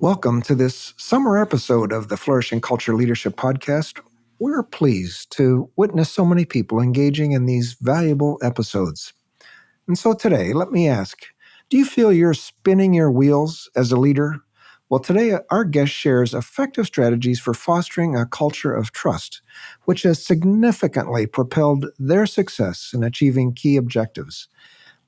Welcome to this summer episode of the Flourishing Culture Leadership Podcast. We're pleased to witness so many people engaging in these valuable episodes. And so today, let me ask, do you feel you're spinning your wheels as a leader? Well, today our guest shares effective strategies for fostering a culture of trust, which has significantly propelled their success in achieving key objectives.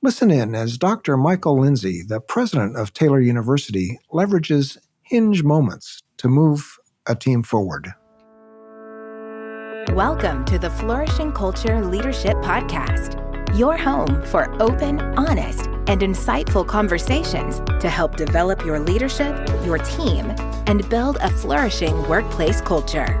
Listen in as Dr. Michael Lindsay, the president of Taylor University, leverages hinge moments to move a team forward. Welcome to the Flourishing Culture Leadership Podcast, your home for open, honest, and insightful conversations to help develop your leadership, your team, and build a flourishing workplace culture.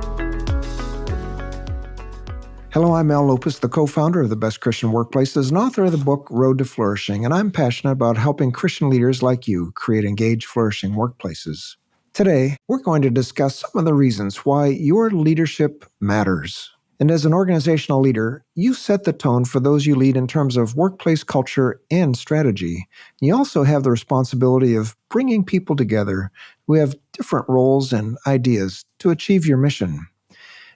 Hello, I'm Al Lopez, the co-founder of The Best Christian Workplaces and author of the book Road to Flourishing, and I'm passionate about helping Christian leaders like you create engaged, flourishing workplaces. Today, we're going to discuss some of the reasons why your leadership matters. And as an organizational leader, you set the tone for those you lead in terms of workplace culture and strategy. You also have the responsibility of bringing people together who have different roles and ideas to achieve your mission.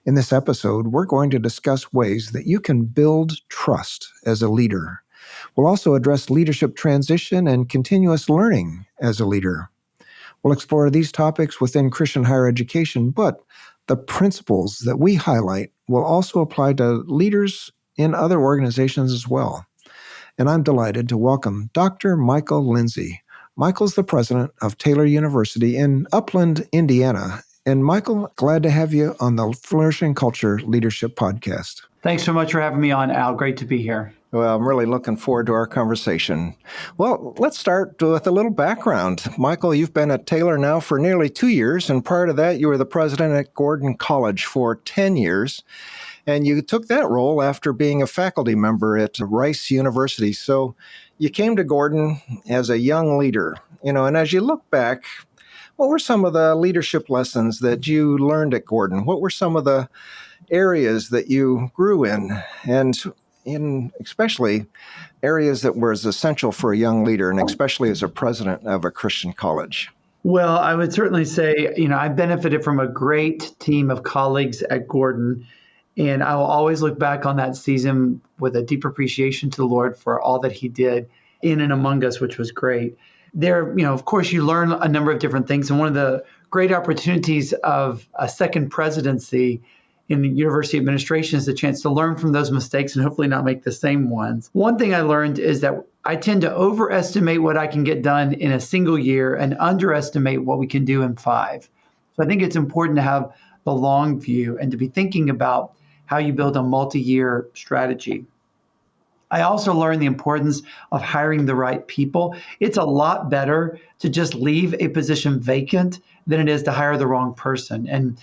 In this episode, we're going to discuss ways that you can build trust as a leader. We'll also address leadership transition and continuous learning as a leader. We'll explore these topics within Christian higher education, but the principles that we highlight will also apply to leaders in other organizations as well. And I'm delighted to welcome Dr. Michael Lindsay. Michael's the president of Taylor University in Upland, Indiana. And Michael, glad to have you on the Flourishing Culture Leadership Podcast. Thanks so much for having me on, Al. Great to be here. Well, I'm really looking forward to our conversation. Well, let's start with a little background. Michael, you've been at Taylor now for nearly 2 years, and prior to that, you were the president at Gordon College for 10 years. And you took that role after being a faculty member at Rice University. So you came to Gordon as a young leader, and as you look back, what were some of the leadership lessons that you learned at Gordon? What were some of the areas that you grew in, and in especially areas that were as essential for a young leader, and especially as a president of a Christian college? Well, I would certainly say, I benefited from a great team of colleagues at Gordon, and I will always look back on that season with a deep appreciation to the Lord for all that he did in and among us, which was great. There, of course, you learn a number of different things. And one of the great opportunities of a second presidency in the university administration is the chance to learn from those mistakes and hopefully not make the same ones. One thing I learned is that I tend to overestimate what I can get done in a single year and underestimate what we can do in 5. So I think it's important to have the long view and to be thinking about how you build a multi-year strategy. I also learned the importance of hiring the right people. It's a lot better to just leave a position vacant than it is to hire the wrong person. And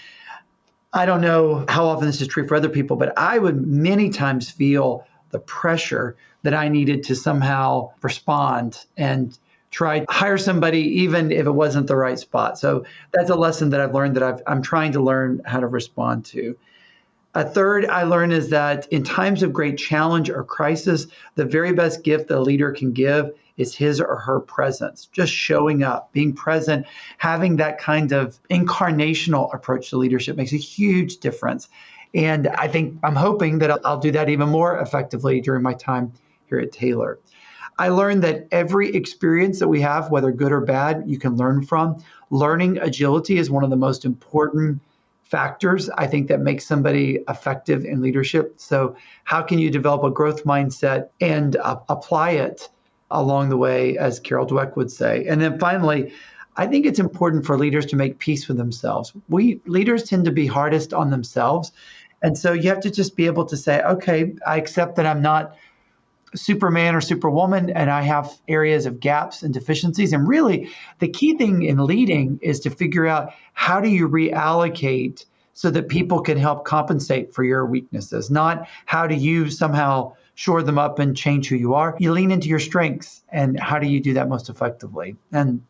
I don't know how often this is true for other people, but I would many times feel the pressure that I needed to somehow respond and try to hire somebody even if it wasn't the right spot. So that's a lesson that I've learned that I'm trying to learn how to respond to. A third I learned is that in times of great challenge or crisis, the very best gift that a leader can give is his or her presence, just showing up, being present, having that kind of incarnational approach to leadership makes a huge difference. And I'm hoping that I'll do that even more effectively during my time here at Taylor. I learned that every experience that we have, whether good or bad, you can learn from. Learning agility is one of the most important factors, I think, that makes somebody effective in leadership. So how can you develop a growth mindset and apply it along the way, as Carol Dweck would say? And then finally, I think it's important for leaders to make peace with themselves. Leaders tend to be hardest on themselves. And so you have to just be able to say, okay, I accept that I'm not Superman or Superwoman, and I have areas of gaps and deficiencies. And really, the key thing in leading is to figure out how do you reallocate so that people can help compensate for your weaknesses, not how do you somehow shore them up and change who you are. You lean into your strengths, and how do you do that most effectively? And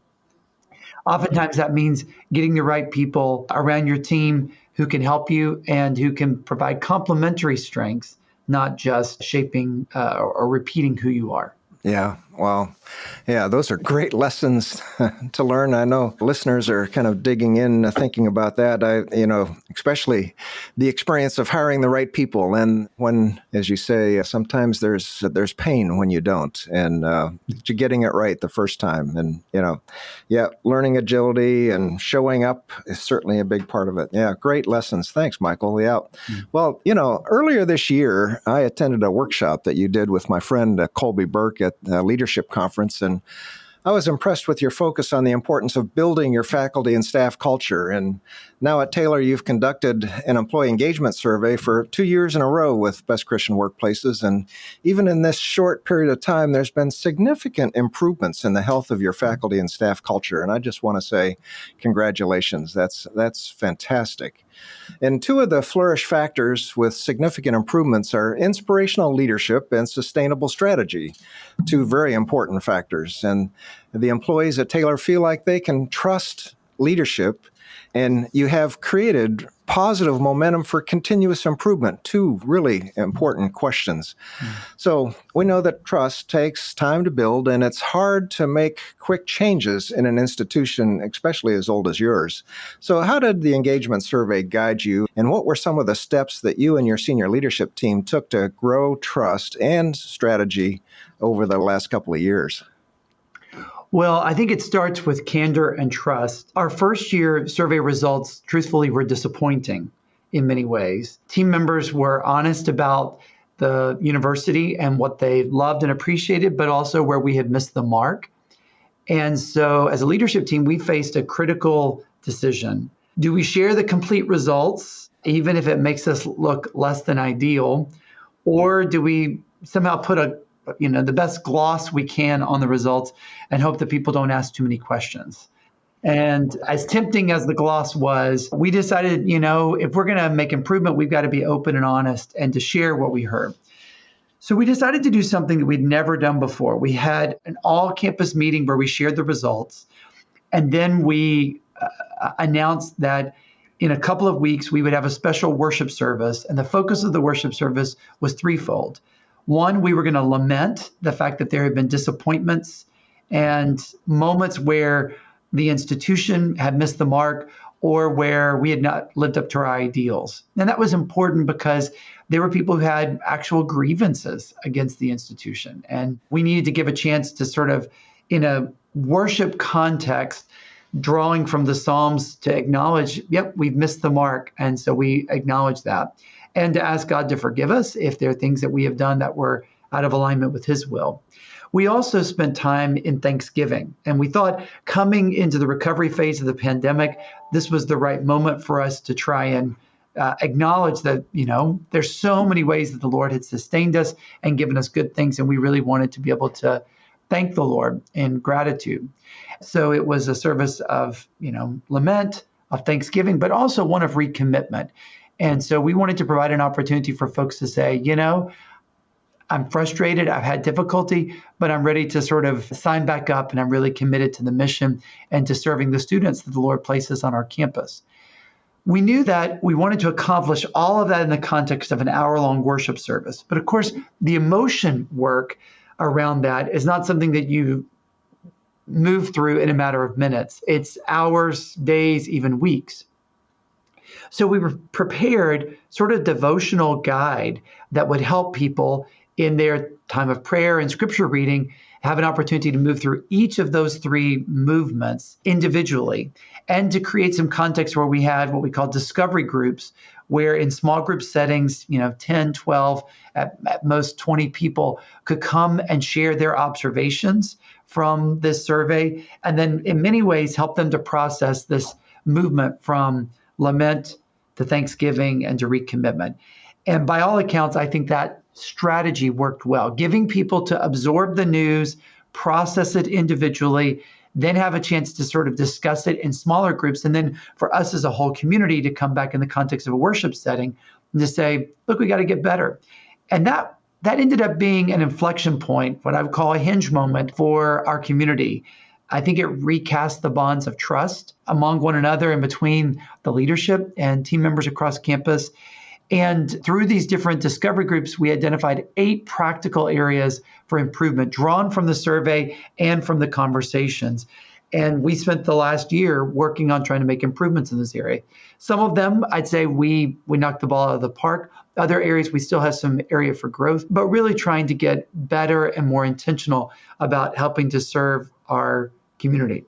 oftentimes that means getting the right people around your team who can help you and who can provide complementary strengths, not just shaping or repeating who you are. Yeah, well, yeah, those are great lessons to learn. I know listeners are kind of digging in, thinking about that. Especially the experience of hiring the right people, and when, as you say, sometimes there's pain when you don't, and getting it right the first time, and yeah, learning agility and showing up is certainly a big part of it. Yeah, great lessons. Thanks, Michael. Yeah. Well, earlier this year, I attended a workshop that you did with my friend Colby Burke at the Leadership Conference, and I was impressed with your focus on the importance of building your faculty and staff culture. And now at Taylor, you've conducted an employee engagement survey for 2 years in a row with Best Christian Workplaces. And even in this short period of time, there's been significant improvements in the health of your faculty and staff culture. And I just want to say congratulations. That's fantastic. And two of the flourish factors with significant improvements are inspirational leadership and sustainable strategy, two very important factors. And the employees at Taylor feel like they can trust leadership, and you have created positive momentum for continuous improvement, two really important questions. So we know that trust takes time to build, and it's hard to make quick changes in an institution, especially as old as yours. So how did the engagement survey guide you, and what were some of the steps that you and your senior leadership team took to grow trust and strategy over the last couple of years? Well, I think it starts with candor and trust. Our first year survey results, truthfully, were disappointing in many ways. Team members were honest about the university and what they loved and appreciated, but also where we had missed the mark. And so as a leadership team, we faced a critical decision. Do we share the complete results, even if it makes us look less than ideal? Or do we somehow put the best gloss we can on the results and hope that people don't ask too many questions? And as tempting as the gloss was, we decided, if we're going to make improvement, we've got to be open and honest and to share what we heard. So we decided to do something that we'd never done before. We had an all-campus meeting where we shared the results. And then we announced that in a couple of weeks, we would have a special worship service. And the focus of the worship service was threefold. One, we were going to lament the fact that there had been disappointments and moments where the institution had missed the mark or where we had not lived up to our ideals. And that was important because there were people who had actual grievances against the institution. And we needed to give a chance to sort of, in a worship context, drawing from the Psalms to acknowledge, yep, we've missed the mark. And so we acknowledge that. And to ask God to forgive us if there are things that we have done that were out of alignment with his will. We also spent time in Thanksgiving, and we thought coming into the recovery phase of the pandemic, this was the right moment for us to try and acknowledge that, there's so many ways that the Lord had sustained us and given us good things, and we really wanted to be able to thank the Lord in gratitude. So it was a service of, lament, of thanksgiving, but also one of recommitment. And so we wanted to provide an opportunity for folks to say, I'm frustrated, I've had difficulty, but I'm ready to sort of sign back up, and I'm really committed to the mission and to serving the students that the Lord places on our campus. We knew that we wanted to accomplish all of that in the context of an hour-long worship service. But of course, the emotion work around that is not something that you move through in a matter of minutes. It's hours, days, even weeks. So we were prepared sort of devotional guide that would help people in their time of prayer and scripture reading have an opportunity to move through each of those three movements individually, and to create some context where we had what we call discovery groups, where in small group settings, 10, 12, at most 20 people could come and share their observations from this survey, and then in many ways help them to process this movement from lament to thanksgiving and to recommitment. And by all accounts, I think that strategy worked well, giving people to absorb the news, process it individually, then have a chance to sort of discuss it in smaller groups. And then for us as a whole community to come back in the context of a worship setting and to say, look, we got to get better. And that ended up being an inflection point, what I would call a hinge moment for our community. I think it recast the bonds of trust among one another and between the leadership and team members across campus. And through these different discovery groups, we identified 8 practical areas for improvement drawn from the survey and from the conversations. And we spent the last year working on trying to make improvements in this area. Some of them, I'd say we knocked the ball out of the park. Other areas, we still have some area for growth, but really trying to get better and more intentional about helping to serve our community.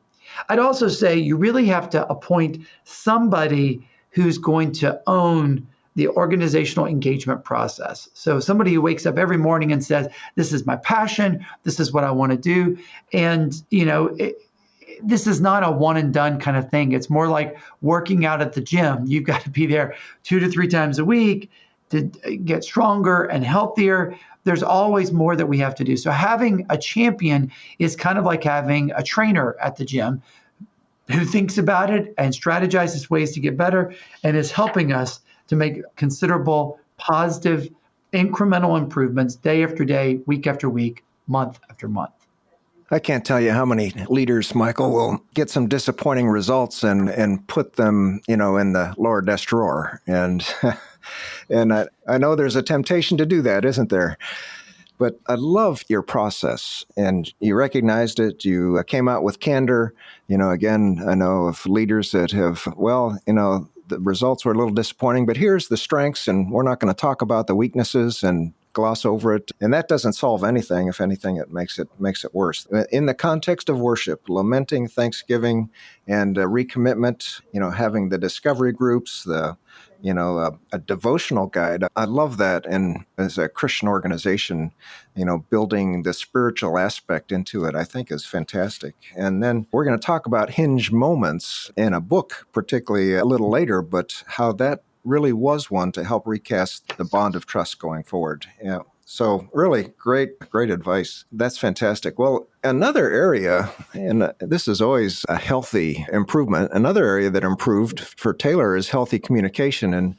I'd also say you really have to appoint somebody who's going to own the organizational engagement process. So somebody who wakes up every morning and says, this is my passion, this is what I want to do. And, this is not a one and done kind of thing. It's more like working out at the gym. You've got to be there 2 to 3 times a week to get stronger and healthier. There's always more that we have to do. So having a champion is kind of like having a trainer at the gym who thinks about it and strategizes ways to get better and is helping us to make considerable positive incremental improvements day after day, week after week, month after month. I can't tell you how many leaders, Michael, will get some disappointing results and put them, in the lower desk drawer. And I know there's a temptation to do that, isn't there? But I love your process, and you recognized it. You came out with candor. Again, I know of leaders that have, the results were a little disappointing, but here's the strengths, and we're not going to talk about the weaknesses and gloss over it. And that doesn't solve anything. If anything, it makes it worse. In the context of worship, lamenting, thanksgiving, and recommitment, having the discovery groups, a devotional guide. I love that. And as a Christian organization, building the spiritual aspect into it, I think is fantastic. And then we're going to talk about hinge moments in a book, particularly a little later, but how that really was one to help recast the bond of trust going forward. Yeah. So really great advice. That's fantastic. Well, another area, and this is always a healthy improvement, another area that improved for Taylor is healthy communication. And,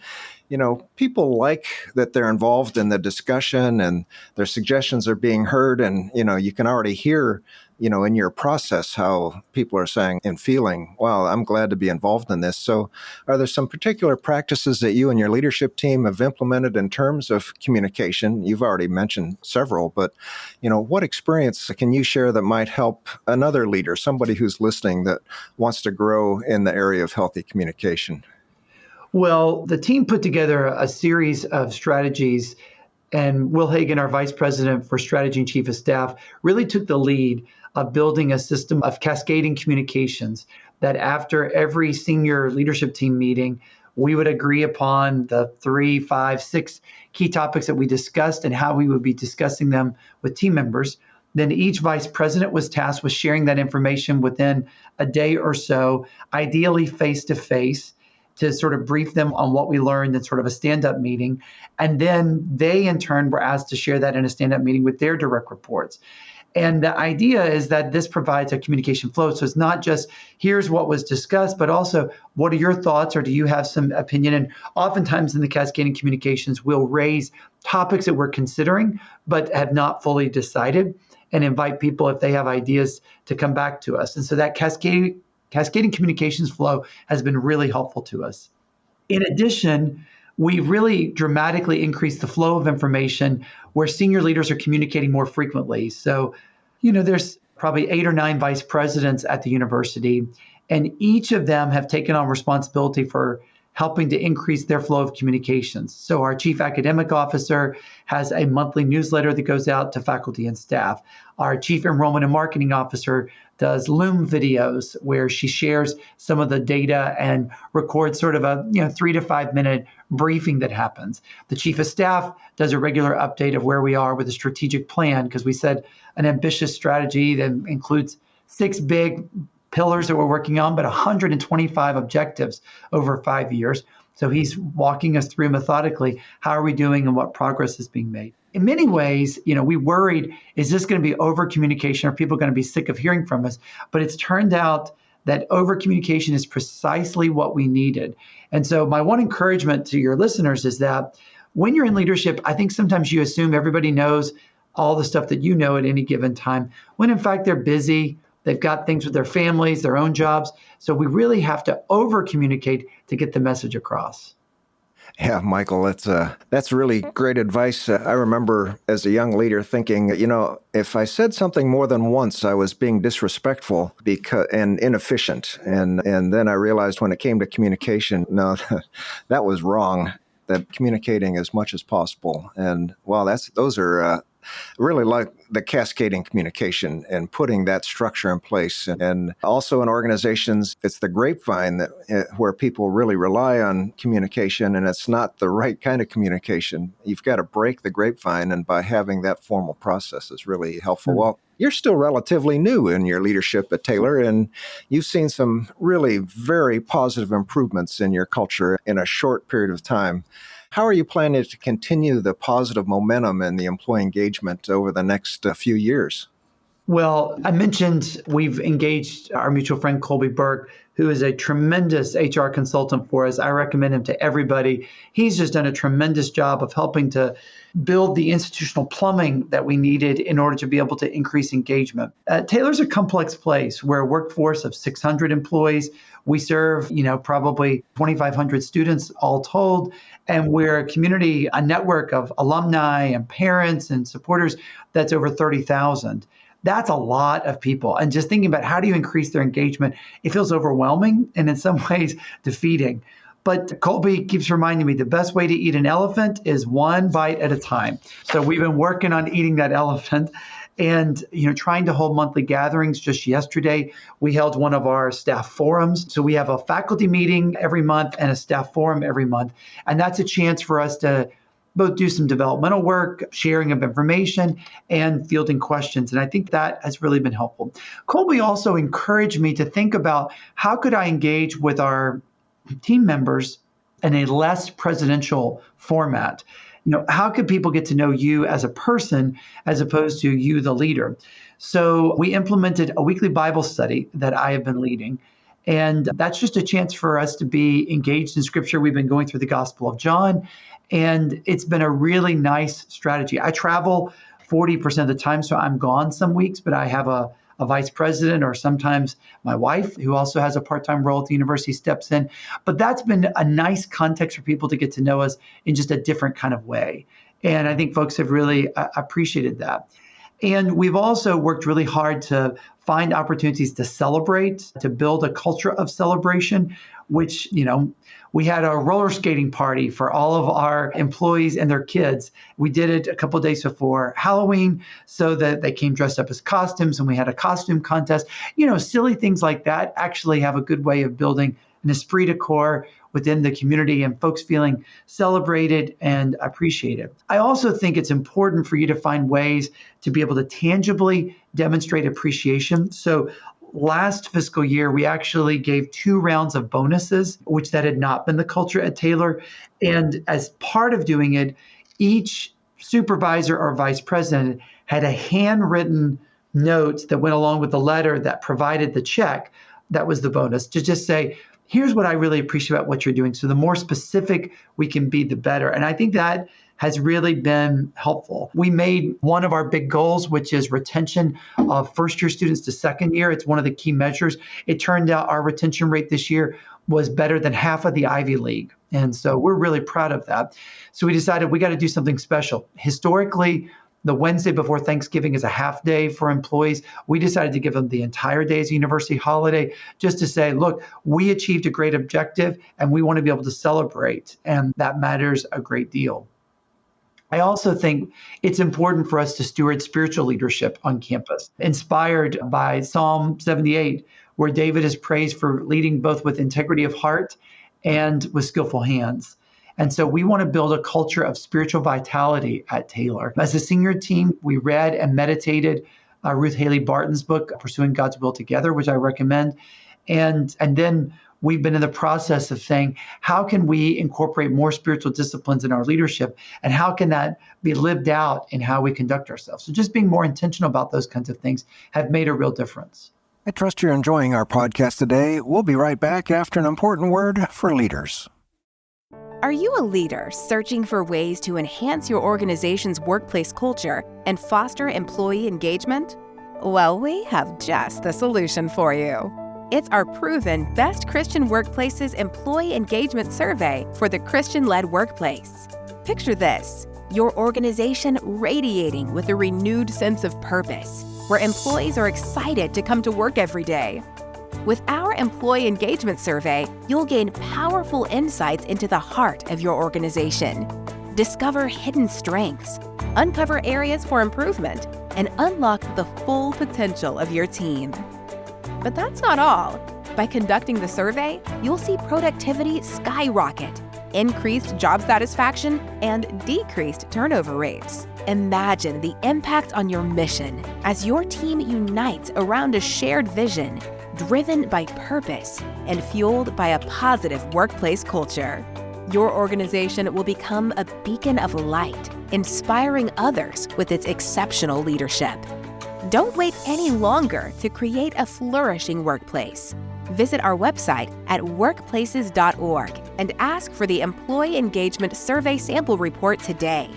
people like that they're involved in the discussion and their suggestions are being heard. And, you can already hear, in your process how people are saying and feeling, wow, I'm glad to be involved in this. So are there some particular practices that you and your leadership team have implemented in terms of communication? You've already mentioned several, but, what experience can you share that might help another leader, somebody who's listening that wants to grow in the area of healthy communication? Well, the team put together a series of strategies, and Will Hagan, our vice president for strategy and chief of staff, really took the lead of building a system of cascading communications that after every senior leadership team meeting, we would agree upon the 3, 5, 6 key topics that we discussed and how we would be discussing them with team members. Then each vice president was tasked with sharing that information within a day or so, ideally face-to-face, to sort of brief them on what we learned in sort of a stand-up meeting. And then they, in turn, were asked to share that in a stand-up meeting with their direct reports. And the idea is that this provides a communication flow. So it's not just, here's what was discussed, but also, what are your thoughts, or do you have some opinion? And oftentimes in the cascading communications, we'll raise topics that we're considering, but have not fully decided, and invite people, if they have ideas, to come back to us. And so that cascading communications flow has been really helpful to us. In addition, we really dramatically increased the flow of information where senior leaders are communicating more frequently. So, there's probably 8 or 9 vice presidents at the university, and each of them have taken on responsibility for helping to increase their flow of communications. So our chief academic officer has a monthly newsletter that goes out to faculty and staff. Our chief enrollment and marketing officer does Loom videos where she shares some of the data and records sort of a 3 to 5 minute briefing that happens. The chief of staff does a regular update of where we are with a strategic plan, because we said an ambitious strategy that includes 6 big pillars that we're working on, but 125 objectives over 5 years. So he's walking us through methodically, how are we doing and what progress is being made. In many ways, we worried, is this going to be over communication? Are people going to be sick of hearing from us? But it's turned out that over communication is precisely what we needed. And so my one encouragement to your listeners is that when you're in leadership, I think sometimes you assume everybody knows all the stuff that you know at any given time, when in fact they're busy. They've got things with their families, their own jobs. So we really have to over communicate to get the message across. Yeah, Michael, that's really great advice. I remember as a young leader thinking, if I said something more than once, I was being disrespectful and inefficient. And then I realized when it came to communication, no, that was wrong. That communicating as much as possible. And wow, those are really like the cascading communication and putting that structure in place. And also in organizations, it's the grapevine where people really rely on communication, and it's not the right kind of communication. You've got to break the grapevine, and by having that formal process is really helpful. Well, you're still relatively new in your leadership at Taylor, and you've seen some really very positive improvements in your culture in a short period of time. How are you planning to continue the positive momentum and the employee engagement over the next few years? Well, I mentioned we've engaged our mutual friend, Colby Burke, who is a tremendous HR consultant for us. I recommend him to everybody. He's just done a tremendous job of helping to build the institutional plumbing that we needed in order to be able to increase engagement. Taylor's a complex place. We're a workforce of 600 employees. We serve, probably 2,500 students all told. And we're a community, a network of alumni and parents and supporters that's over 30,000. That's a lot of people. And just thinking about how do you increase their engagement, it feels overwhelming and in some ways defeating. But Colby keeps reminding me the best way to eat an elephant is one bite at a time. So we've been working on eating that elephant and trying to hold monthly gatherings. Just yesterday, we held one of our staff forums. So we have a faculty meeting every month and a staff forum every month. And that's a chance for us to both do some developmental work, sharing of information, and fielding questions. And I think that has really been helpful. Colby also encouraged me to think about how could I engage with our team members in a less presidential format. How could people get to know you as a person as opposed to you, the leader? So we implemented a weekly Bible study that I have been leading. And that's just a chance for us to be engaged in Scripture. We've been going through the Gospel of John, and it's been a really nice strategy. I travel 40% of the time, so I'm gone some weeks, but I have a vice president, or sometimes my wife, who also has a part-time role at the university, steps in. But that's been a nice context for people to get to know us in just a different kind of way. And I think folks have really appreciated that. And we've also worked really hard to find opportunities to celebrate, to build a culture of celebration, which, we had a roller skating party for all of our employees and their kids. We did it a couple of days before Halloween so that they came dressed up as costumes, and we had a costume contest. Silly things like that actually have a good way of building an esprit de corps within the community and folks feeling celebrated and appreciated. I also think it's important for you to find ways to be able to tangibly demonstrate appreciation. So last fiscal year, we actually gave 2 rounds of bonuses, which that had not been the culture at Taylor. And as part of doing it, each supervisor or vice president had a handwritten note that went along with the letter that provided the check. That was the bonus, to just say, here's what I really appreciate about what you're doing. So the more specific we can be, the better. And I think that has really been helpful. We made one of our big goals, which is retention of first-year students to second year. It's one of the key measures. It turned out our retention rate this year was better than half of the Ivy League. And so we're really proud of that. So we decided we got to do something special. Historically, the Wednesday before Thanksgiving is a half day for employees. We decided to give them the entire day as a university holiday, just to say, look, we achieved a great objective and we want to be able to celebrate. And that matters a great deal. I also think it's important for us to steward spiritual leadership on campus, inspired by Psalm 78, where David is praised for leading both with integrity of heart and with skillful hands. And so we want to build a culture of spiritual vitality at Taylor. As a senior team, we read and meditated Ruth Haley Barton's book, Pursuing God's Will Together, which I recommend. And then we've been in the process of saying, how can we incorporate more spiritual disciplines in our leadership? And how can that be lived out in how we conduct ourselves? So just being more intentional about those kinds of things have made a real difference. I trust you're enjoying our podcast today. We'll be right back after an important word for leaders. Are you a leader searching for ways to enhance your organization's workplace culture and foster employee engagement? Well, we have just the solution for you. It's our proven Best Christian Workplaces employee engagement survey for the Christian-led workplace. Picture this, your organization radiating with a renewed sense of purpose, where employees are excited to come to work every day. With our employee engagement survey, you'll gain powerful insights into the heart of your organization. Discover hidden strengths, uncover areas for improvement, and unlock the full potential of your team. But that's not all. By conducting the survey, you'll see productivity skyrocket, increased job satisfaction, and decreased turnover rates. Imagine the impact on your mission as your team unites around a shared vision, driven by purpose and fueled by a positive workplace culture. Your organization will become a beacon of light, inspiring others with its exceptional leadership. Don't wait any longer to create a flourishing workplace. Visit our website at workplaces.org and ask for the Employee Engagement Survey Sample Report today.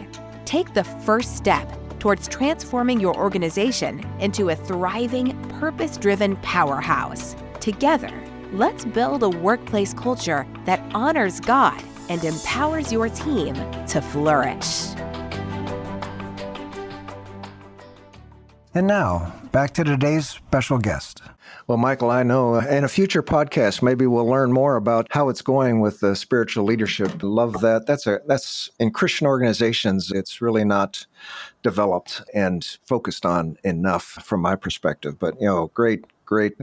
Take the first step towards transforming your organization into a thriving, purpose-driven powerhouse. Together, let's build a workplace culture that honors God and empowers your team to flourish. And now, back to today's special guest. Well, Michael, I know in a future podcast, maybe we'll learn more about how it's going with the spiritual leadership. Love that. That's in Christian organizations, it's really not developed and focused on enough from my perspective. But, great.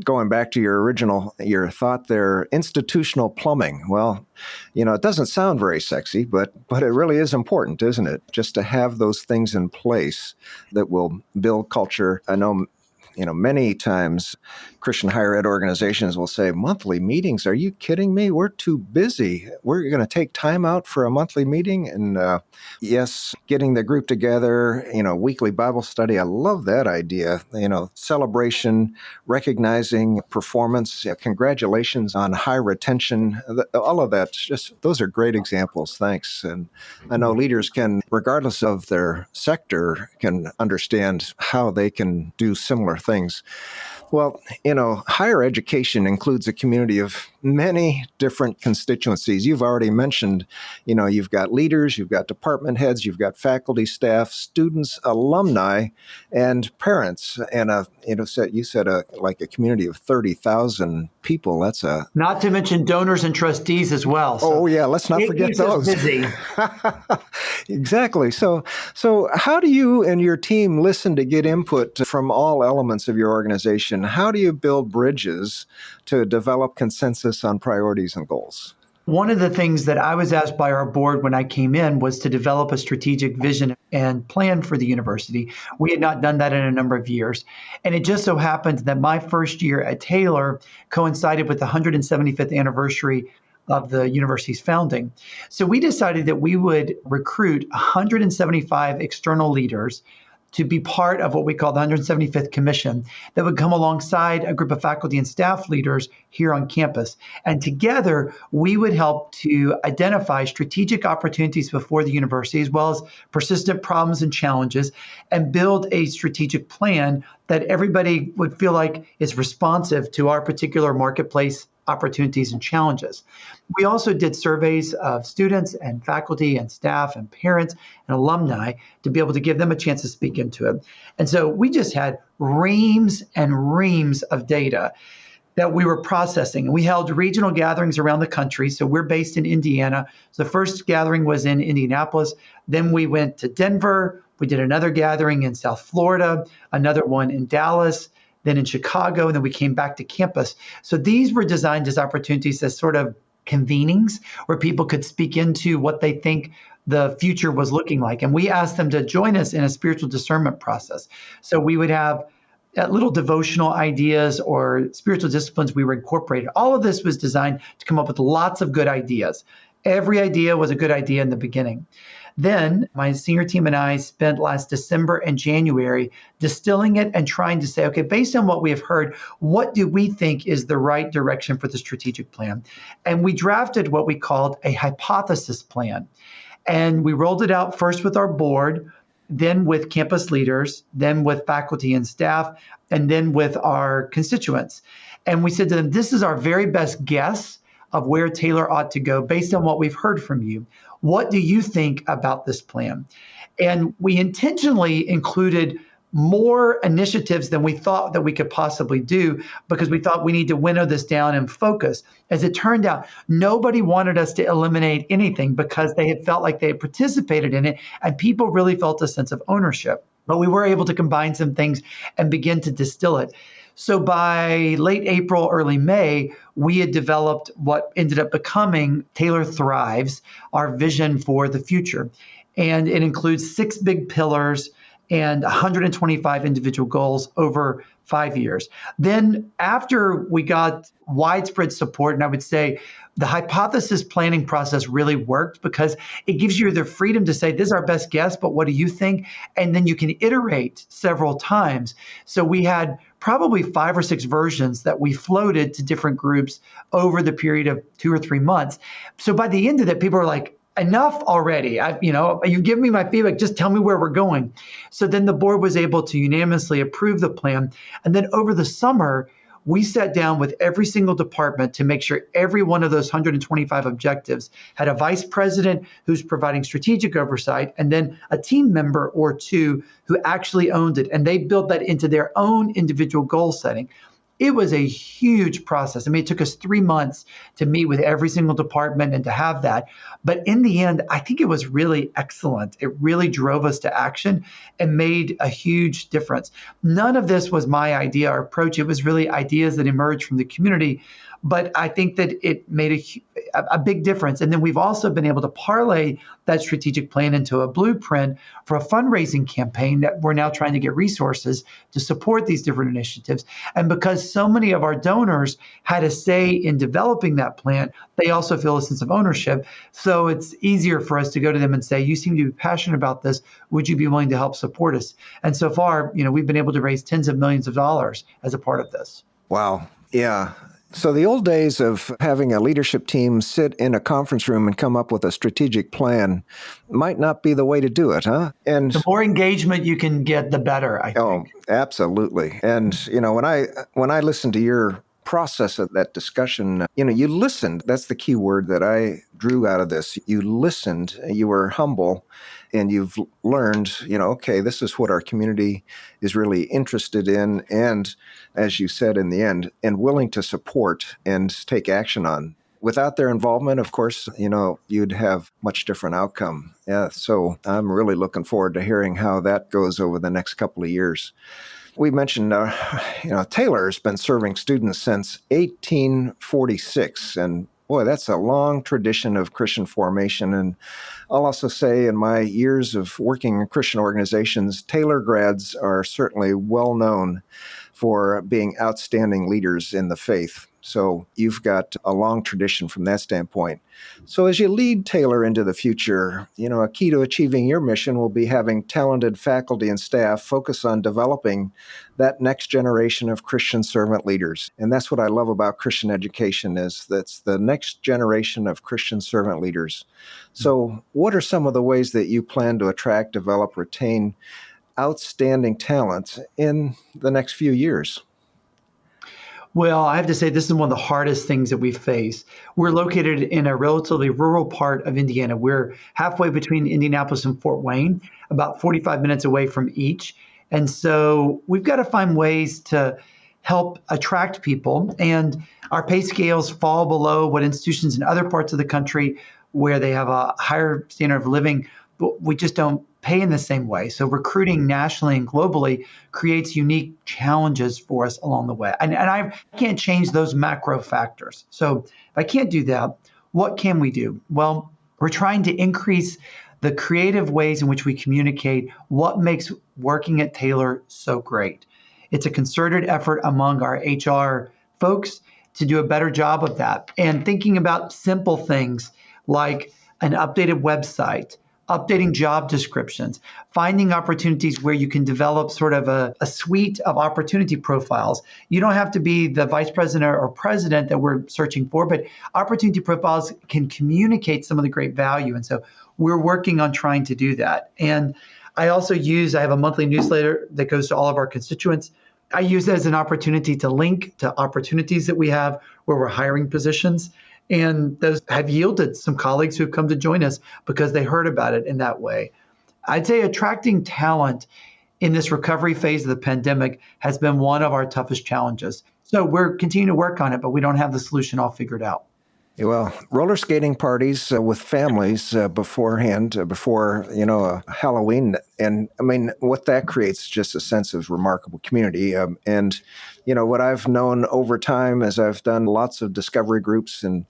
Going back to your thought there, institutional plumbing. Well, it doesn't sound very sexy, but it really is important, isn't it? Just to have those things in place that will build culture. I know, many times Christian higher ed organizations will say, monthly meetings, are you kidding me? We're too busy. We're going to take time out for a monthly meeting. And yes, getting the group together, weekly Bible study. I love that idea. Celebration, recognizing performance. Congratulations on high retention. All of that. Those are great examples. Thanks. And I know leaders can, regardless of their sector, can understand how they can do similar things. Well, higher education includes a community of many different constituencies. You've already mentioned, you've got leaders, you've got department heads, you've got faculty, staff, students, alumni, and parents. And you said like a community of 30,000 people. That's not to mention donors and trustees as well. So let's not forget those. Busy. Exactly. So how do you and your team listen to get input from all elements of your organization? How do you build bridges to develop consensus on priorities and goals? One of the things that I was asked by our board when I came in was to develop a strategic vision and plan for the university. We had not done that in a number of years. And it just so happened that my first year at Taylor coincided with the 175th anniversary of the university's founding. So we decided that we would recruit 175 external leaders to be part of what we call the 175th Commission that would come alongside a group of faculty and staff leaders here on campus. And together, we would help to identify strategic opportunities before the university, as well as persistent problems and challenges, and build a strategic plan that everybody would feel like is responsive to our particular marketplace opportunities and challenges. We also did surveys of students and faculty and staff and parents and alumni to be able to give them a chance to speak into it. And so we just had reams and reams of data that we were processing. And we held regional gatherings around the country. So we're based in Indiana. So the first gathering was in Indianapolis. Then we went to Denver. We did another gathering in South Florida, another one in Dallas, then in Chicago, and then we came back to campus. So these were designed as opportunities as sort of convenings where people could speak into what they think the future was looking like. And we asked them to join us in a spiritual discernment process. So we would have little devotional ideas or spiritual disciplines we were incorporating. All of this was designed to come up with lots of good ideas. Every idea was a good idea in the beginning. Then my senior team and I spent last December and January distilling it and trying to say, okay, based on what we have heard, what do we think is the right direction for the strategic plan? And we drafted what we called a hypothesis plan. And we rolled it out first with our board, then with campus leaders, then with faculty and staff, and then with our constituents. And we said to them, this is our very best guess of where Taylor ought to go based on what we've heard from you. What do you think about this plan? And we intentionally included more initiatives than we thought that we could possibly do, because we thought we need to winnow this down and focus. As it turned out, nobody wanted us to eliminate anything because they had felt like they had participated in it, and people really felt a sense of ownership. But we were able to combine some things and begin to distill it. So by late April, early May, we had developed what ended up becoming Taylor Thrives, our vision for the future. And it includes 6 big pillars and 125 individual goals over 5 years. Then after we got widespread support, and I would say the hypothesis planning process really worked, because it gives you the freedom to say, this is our best guess, but what do you think? And then you can iterate several times. So we had probably 5 or 6 versions that we floated to different groups over the period of 2 or 3 months. So by the end of it, people were like, enough already. You've given me my feedback. Just tell me where we're going. So then the board was able to unanimously approve the plan. And then over the summer, we sat down with every single department to make sure every one of those 125 objectives had a vice president who's providing strategic oversight, and then a team member or 2 who actually owned it. And they built that into their own individual goal setting. It was a huge process. I mean, it took us 3 months to meet with every single department and to have that. But in the end, I think it was really excellent. It really drove us to action and made a huge difference. None of this was my idea or approach. It was really ideas that emerged from the community. But I think that it made a big difference. And then we've also been able to parlay that strategic plan into a blueprint for a fundraising campaign that we're now trying to get resources to support these different initiatives. And because so many of our donors had a say in developing that plan, they also feel a sense of ownership. So it's easier for us to go to them and say, you seem to be passionate about this. Would you be willing to help support us? And so far, we've been able to raise tens of millions of dollars as a part of this. Wow. Yeah. So the old days of having a leadership team sit in a conference room and come up with a strategic plan might not be the way to do it, huh? And the more engagement you can get, the better, I think. Oh, absolutely. And, when I listen to your process of that discussion, you listened. That's the key word that I drew out of this. You listened, you were humble, and you've learned, okay, this is what our community is really interested in. And as you said in the end, and willing to support and take action on. Without their involvement, of course, you'd have much different outcome. Yeah, so I'm really looking forward to hearing how that goes over the next couple of years. We mentioned, Taylor's been serving students since 1846, and boy, that's a long tradition of Christian formation. And I'll also say in my years of working in Christian organizations, Taylor grads are certainly well known for being outstanding leaders in the faith. So you've got a long tradition from that standpoint. So as you lead Taylor into the future, a key to achieving your mission will be having talented faculty and staff focus on developing that next generation of Christian servant leaders. And that's what I love about Christian education, is that's the next generation of Christian servant leaders. So what are some of the ways that you plan to attract, develop, retain outstanding talent in the next few years? Well, I have to say, this is one of the hardest things that we face. We're located in a relatively rural part of Indiana. We're halfway between Indianapolis and Fort Wayne, about 45 minutes away from each. And so we've got to find ways to help attract people. And our pay scales fall below what institutions in other parts of the country where they have a higher standard of living, but we just don't pay in the same way. So recruiting nationally and globally creates unique challenges for us along the way. And I can't change those macro factors. So if I can't do that, what can we do? Well, we're trying to increase the creative ways in which we communicate what makes working at Taylor so great. It's a concerted effort among our HR folks to do a better job of that. And thinking about simple things like an updated website, updating job descriptions, finding opportunities where you can develop sort of a suite of opportunity profiles. You don't have to be the vice president or president that we're searching for, but opportunity profiles can communicate some of the great value. And so we're working on trying to do that. And I also I have a monthly newsletter that goes to all of our constituents I use that as an opportunity to link to opportunities that we have where we're hiring positions. And those have yielded some colleagues who've come to join us because they heard about it in that way. I'd say attracting talent in this recovery phase of the pandemic has been one of our toughest challenges. So we're continuing to work on it, but we don't have the solution all figured out. Well, roller skating parties with families beforehand, before, Halloween. And I mean, what that creates is just a sense of remarkable community. And what I've known over time as I've done lots of discovery groups in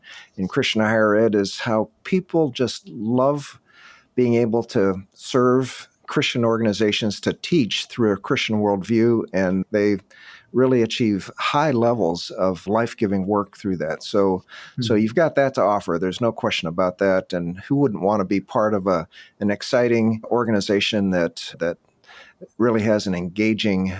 Christian higher ed is how people just love being able to serve Christian organizations, to teach through a Christian worldview, and they really achieve high levels of life-giving work through that. So you've got that to offer. There's no question about that. And who wouldn't want to be part of an exciting organization that really has an engaging,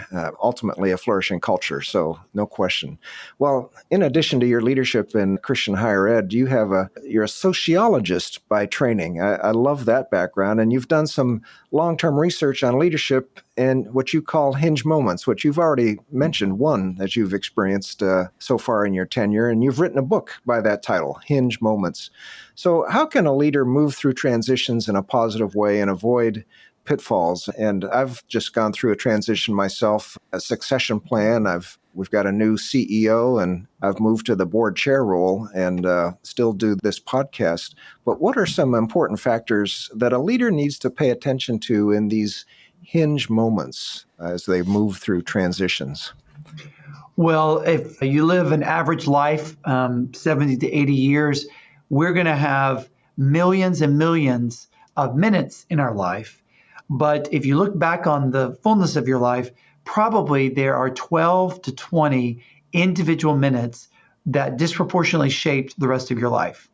ultimately a flourishing culture. So no question. Well, in addition to your leadership in Christian higher ed, you're a sociologist by training. I love that background. And you've done some long-term research on leadership and what you call hinge moments, which you've already mentioned one that you've experienced so far in your tenure. And you've written a book by that title, Hinge Moments. So how can a leader move through transitions in a positive way and avoid pitfalls? And I've just gone through a transition myself, a succession plan. We've got a new CEO, and I've moved to the board chair role and still do this podcast. But what are some important factors that a leader needs to pay attention to in these hinge moments as they move through transitions? Well, if you live an average life, 70 to 80 years, we're going to have millions and millions of minutes in our life. But if you look back on the fullness of your life, probably there are 12 to 20 individual minutes that disproportionately shaped the rest of your life.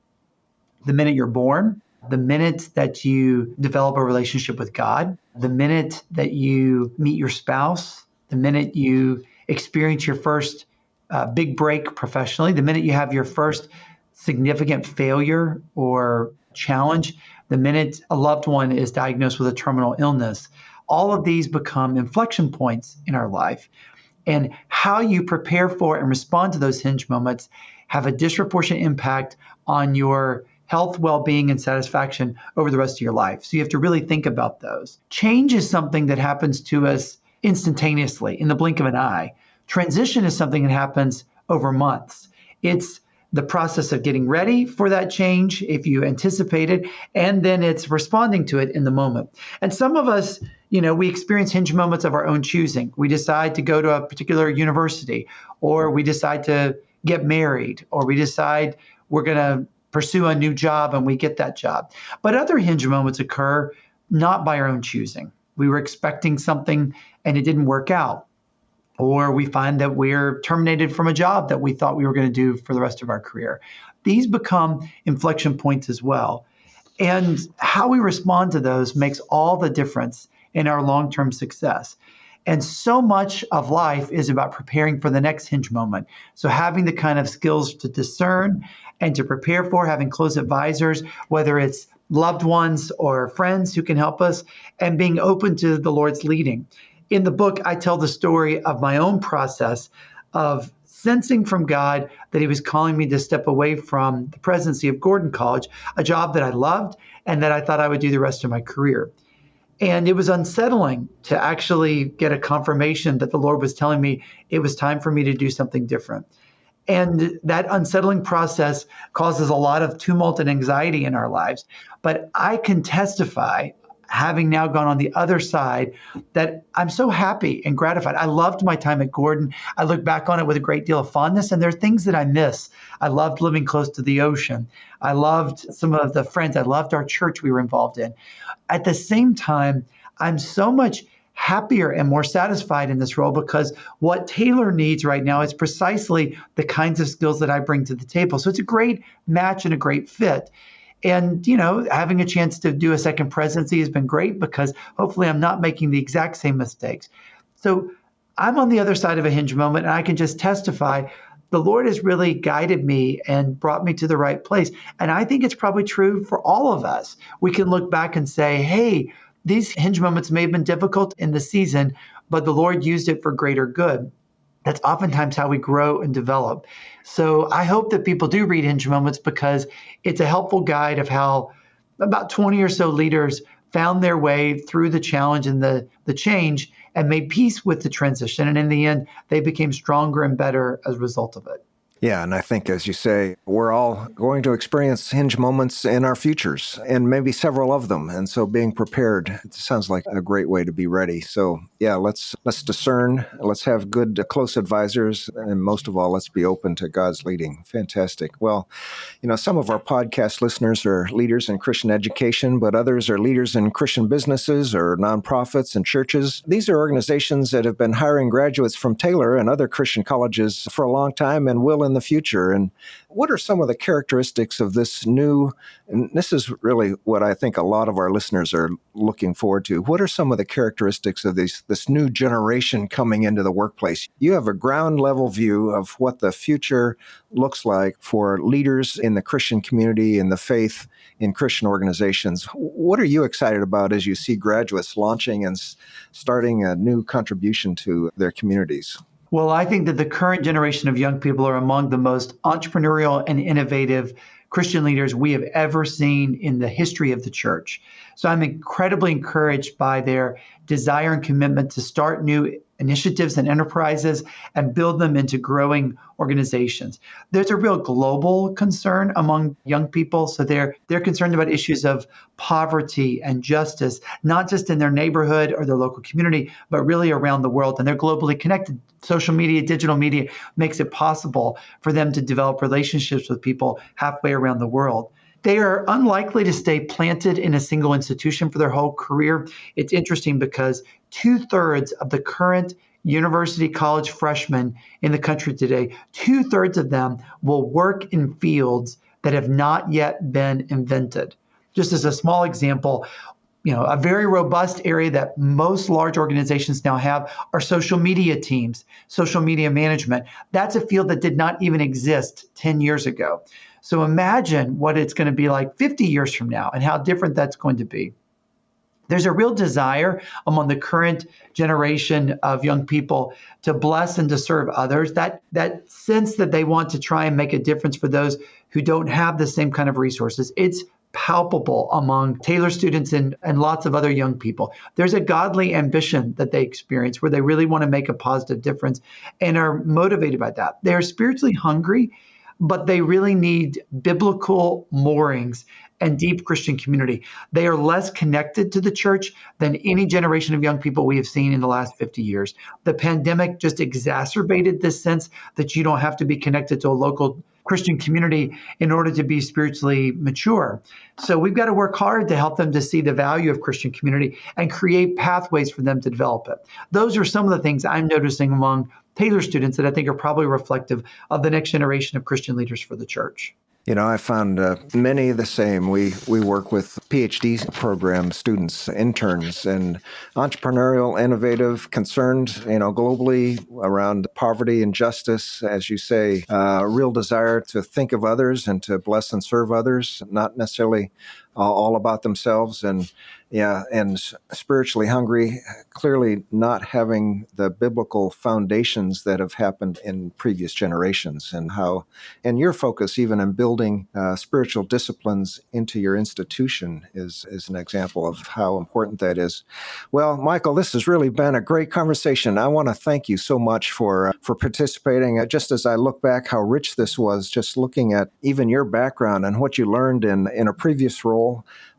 The minute you're born, the minute that you develop a relationship with God, the minute that you meet your spouse, the minute you experience your first big break professionally, the minute you have your first significant failure or challenge, the minute a loved one is diagnosed with a terminal illness. All of these become inflection points in our life. And how you prepare for and respond to those hinge moments have a disproportionate impact on your health, well-being, and satisfaction over the rest of your life. So you have to really think about those. Change is something that happens to us instantaneously, in the blink of an eye. Transition is something that happens over months. It's the process of getting ready for that change, if you anticipate it, and then it's responding to it in the moment. And some of us, we experience hinge moments of our own choosing. We decide to go to a particular university, or we decide to get married, or we decide we're going to pursue a new job and we get that job. But other hinge moments occur not by our own choosing. We were expecting something and it didn't work out. Or we find that we're terminated from a job that we thought we were going to do for the rest of our career. These become inflection points as well. And how we respond to those makes all the difference in our long-term success. And so much of life is about preparing for the next hinge moment. So having the kind of skills to discern and to prepare for, having close advisors, whether it's loved ones or friends who can help us, and being open to the Lord's leading. In the book, I tell the story of my own process of sensing from God that he was calling me to step away from the presidency of Gordon College, a job that I loved and that I thought I would do the rest of my career. And it was unsettling to actually get a confirmation that the Lord was telling me it was time for me to do something different. And that unsettling process causes a lot of tumult and anxiety in our lives. But I can testify, having now gone on the other side, that I'm so happy and gratified. I loved my time at Gordon. I look back on it with a great deal of fondness, and there are things that I miss. I loved living close to the ocean. I loved some of the friends. I loved our church we were involved in. At the same time, I'm so much happier and more satisfied in this role because what Taylor needs right now is precisely the kinds of skills that I bring to the table. So it's a great match and a great fit. And, having a chance to do a second presidency has been great because hopefully I'm not making the exact same mistakes. So I'm on the other side of a hinge moment, and I can just testify the Lord has really guided me and brought me to the right place. And I think it's probably true for all of us. We can look back and say, hey, these hinge moments may have been difficult in the season, but the Lord used it for greater good. That's oftentimes how we grow and develop. So I hope that people do read Hinge Moments because it's a helpful guide of how about 20 or so leaders found their way through the challenge and the change and made peace with the transition. And in the end, they became stronger and better as a result of it. Yeah, and I think, as you say, we're all going to experience Hinge moments in our futures, and maybe several of them. And so being prepared, it sounds like a great way to be ready. So yeah, let's discern, let's have good, close advisors, and most of all, let's be open to God's leading. Fantastic. Well, some of our podcast listeners are leaders in Christian education, but others are leaders in Christian businesses or nonprofits and churches. These are organizations that have been hiring graduates from Taylor and other Christian colleges for a long time and will in the future. And what are some of the characteristics of this new, and this is really what I think a lot of our listeners are looking forward to, what are some of the characteristics of this new generation coming into the workplace? You have a ground level view of what the future looks like for leaders in the Christian community and the faith in Christian organizations. What are you excited about as you see graduates launching and starting a new contribution to their communities? Well, I think that the current generation of young people are among the most entrepreneurial and innovative Christian leaders we have ever seen in the history of the church. So I'm incredibly encouraged by their desire and commitment to start new initiatives and enterprises and build them into growing organizations. There's a real global concern among young people. So they're concerned about issues of poverty and justice, not just in their neighborhood or their local community, but really around the world. And they're globally connected. Social media, digital media makes it possible for them to develop relationships with people halfway around the world. They are unlikely to stay planted in a single institution for their whole career. It's interesting because 2/3 of the current university college freshmen in the country today, 2/3 of them will work in fields that have not yet been invented. Just as a small example, a very robust area that most large organizations now have are social media teams, social media management. That's a field that did not even exist 10 years ago. So imagine what it's going to be like 50 years from now and how different that's going to be. There's a real desire among the current generation of young people to bless and to serve others. That sense that they want to try and make a difference for those who don't have the same kind of resources. It's palpable among Taylor students and lots of other young people. There's a godly ambition that they experience where they really want to make a positive difference and are motivated by that. They're spiritually hungry, but they really need biblical moorings and deep Christian community. They are less connected to the church than any generation of young people we have seen in the last 50 years. The pandemic just exacerbated this sense that you don't have to be connected to a local Christian community in order to be spiritually mature. So we've got to work hard to help them to see the value of Christian community and create pathways for them to develop it. Those are some of the things I'm noticing among Taylor students that I think are probably reflective of the next generation of Christian leaders for the church. I found many the same. We work with PhD program students, interns, and entrepreneurial, innovative, concerned, globally around poverty and justice, as you say, a real desire to think of others and to bless and serve others, not necessarily all about themselves, and spiritually hungry, clearly not having the biblical foundations that have happened in previous generations, and your focus even in building spiritual disciplines into your institution is an example of how important that is. Well, Michael, this has really been a great conversation. I want to thank you so much for participating. Just as I look back how rich this was, just looking at even your background and what you learned in a previous role.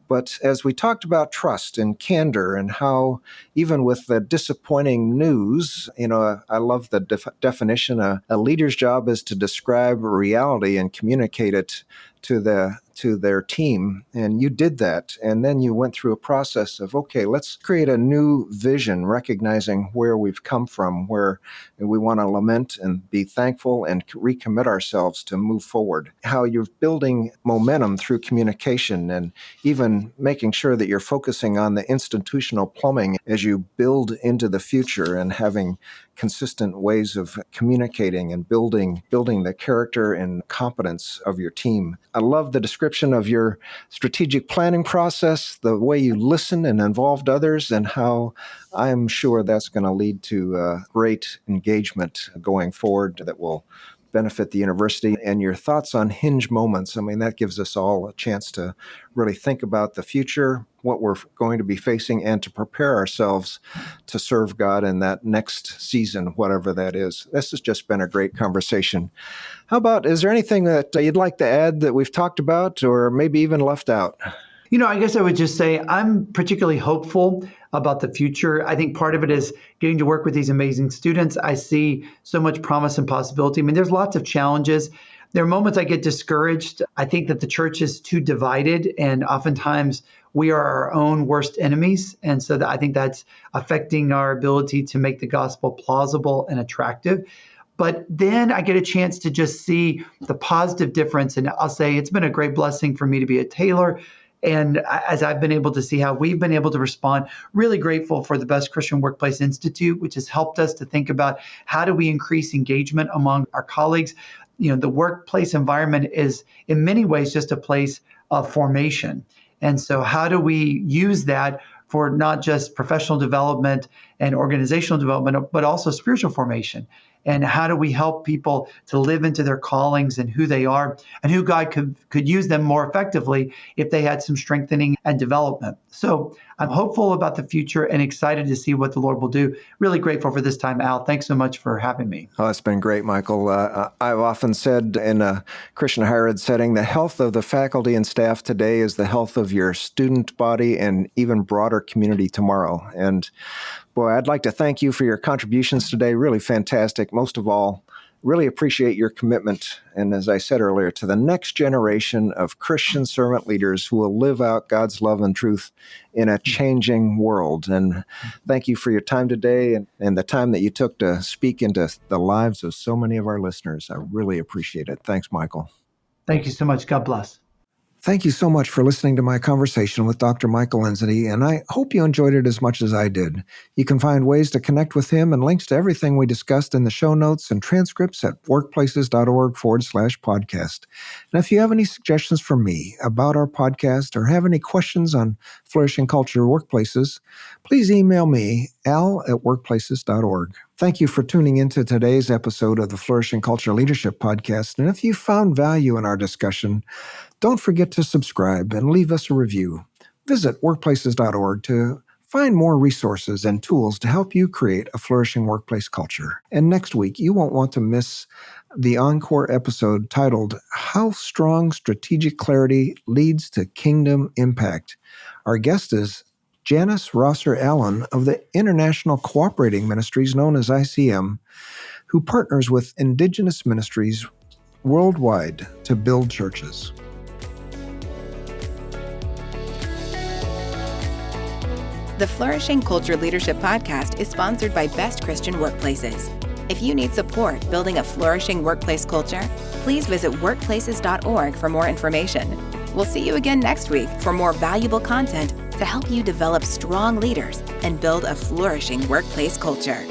But as we talked about trust and candor and how even with the disappointing news, I love the definition. A leader's job is to describe reality and communicate it to their team. And you did that. And then you went through a process of, okay, let's create a new vision, recognizing where we've come from, where we want to lament and be thankful and recommit ourselves to move forward. How you're building momentum through communication and even making sure that you're focusing on the institutional plumbing as you build into the future and having consistent ways of communicating and building the character and competence of your team. I love the description description of your strategic planning process, the way you listen and involved others, and how I'm sure that's going to lead to great engagement going forward that will benefit the university. And your thoughts on hinge moments. I mean, that gives us all a chance to really think about the future, what we're going to be facing, and to prepare ourselves to serve God in that next season, whatever that is. This has just been a great conversation. How about, is there anything that you'd like to add that we've talked about or maybe even left out? I guess I would just say I'm particularly hopeful about the future. I think part of it is getting to work with these amazing students. I see so much promise and possibility. I mean, there's lots of challenges. There are moments I get discouraged. I think that the church is too divided, and oftentimes we are our own worst enemies. And so I think that's affecting our ability to make the gospel plausible and attractive. But then I get a chance to just see the positive difference. And I'll say it's been a great blessing for me to be a Taylor. And as I've been able to see how we've been able to respond, really grateful for the Best Christian Workplace Institute, which has helped us to think about how do we increase engagement among our colleagues. The workplace environment is in many ways just a place of formation. And so how do we use that for not just professional development and organizational development, but also spiritual formation? And how do we help people to live into their callings and who they are and who God could use them more effectively if they had some strengthening and development? So I'm hopeful about the future and excited to see what the Lord will do. Really grateful for this time, Al. Thanks so much for having me. Oh, it's been great, Michael. I've often said in a Christian higher ed setting, the health of the faculty and staff today is the health of your student body and even broader community tomorrow. And boy, I'd like to thank you for your contributions today. Really fantastic. Most of all, really appreciate your commitment, and as I said earlier, to the next generation of Christian servant leaders who will live out God's love and truth in a changing world. And thank you for your time today and the time that you took to speak into the lives of so many of our listeners. I really appreciate it. Thanks, Michael. Thank you so much. God bless. Thank you so much for listening to my conversation with Dr. Michael Lindsay, and I hope you enjoyed it as much as I did. You can find ways to connect with him and links to everything we discussed in the show notes and transcripts at workplaces.org/podcast. And if you have any suggestions for me about our podcast or have any questions on flourishing culture workplaces, please email me, al@workplaces.org. Thank you for tuning into today's episode of the Flourishing Culture Leadership Podcast. And if you found value in our discussion, don't forget to subscribe and leave us a review. Visit workplaces.org to find more resources and tools to help you create a flourishing workplace culture. And next week, you won't want to miss the encore episode titled, How Strong Strategic Clarity Leads to Kingdom Impact. Our guest is Janice Rosser Allen of the International Cooperating Ministries, known as ICM, who partners with indigenous ministries worldwide to build churches. The Flourishing Culture Leadership Podcast is sponsored by Best Christian Workplaces. If you need support building a flourishing workplace culture, please visit workplaces.org for more information. We'll see you again next week for more valuable content to help you develop strong leaders and build a flourishing workplace culture.